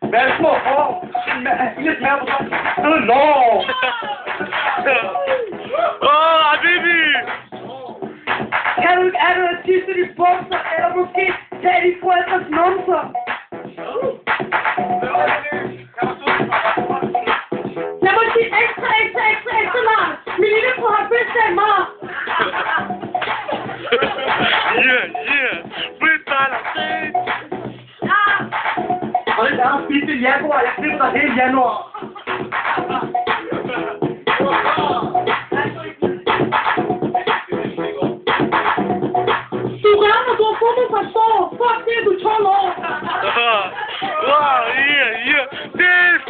Hvad er det små for? Lidt mere på sådan. Nå! Habibi! Kan du ikke andet at tisse de bukser, eller måske tage de forældres numser? Jeg må sige ekstra meget. Min lillebror har bestemt mig. Yeah. Freestyle, Og det er spist i januar. Jeg klipper dig hele januar. Du rammer, du har fundet for sår. Fuck det, du er 12 år. Yeah. This!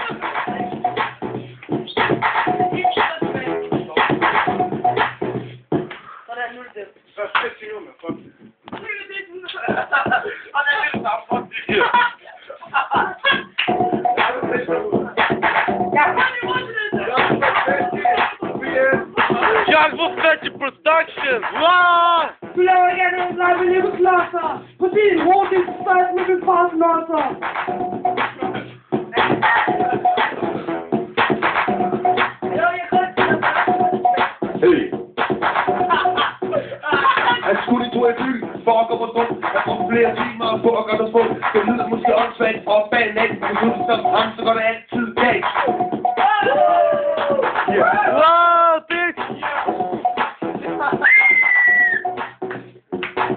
Hvordan nu er det? Young Buffetti Production! Wow! Du laver ikke andet end live leveklodser. På din hurtige støjt med min fars lodser. Hey! Han skulle i to i fly, fuck op og dum. Jeg får flere timer på at gøre det få. Det lyder måske åndssvagt og banan. Men husk som ham, så går det altid galt. Wow, bitch!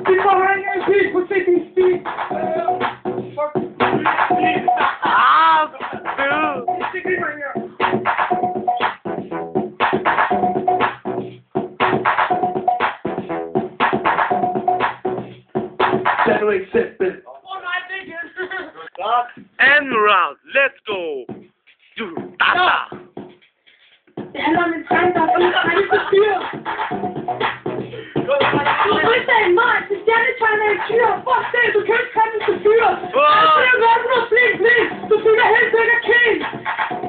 Vi får hænge en pil på til din stil. Tag nu eksempel. End round, let's go! Tata! Det handler om en dreng, der er blevet rigtig for fyr. Du er fristagen mig, til stjernetegn af et tyr. Fuck det, du kan ikke komme til fyr. Altså, jeg gør sådan noget flink. Du fylder helt sikkert king.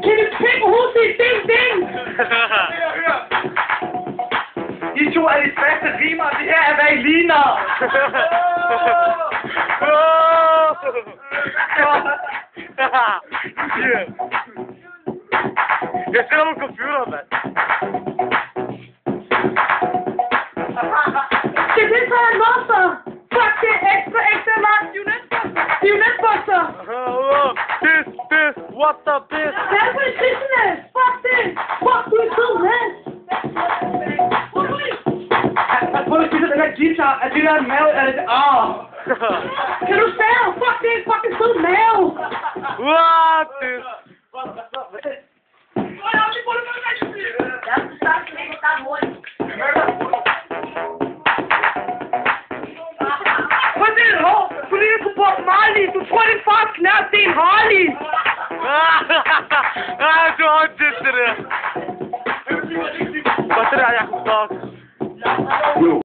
Kan du pække hovedet i ding. I to er de bedste rimer, det her er, hvad I ligner. Jeg sætter på computer, mand. Det er det, der er en monster. Fuck det, ekstra meget. Det er jo netbokser. This, what the bitch? Hvad er det for en kristne? Fuck det. Fuck, du er sød, mand. Jeg prøver at sige, den her guitar, er det der en mave, eller det Kan du stave? Fuck det, fucking sød mave. What this? Hvor er det hår? Fordi du er på Bob Marley. Du tror, din fars knært, det er en Harley. Du har det der. Hvad er det der, jeg kunne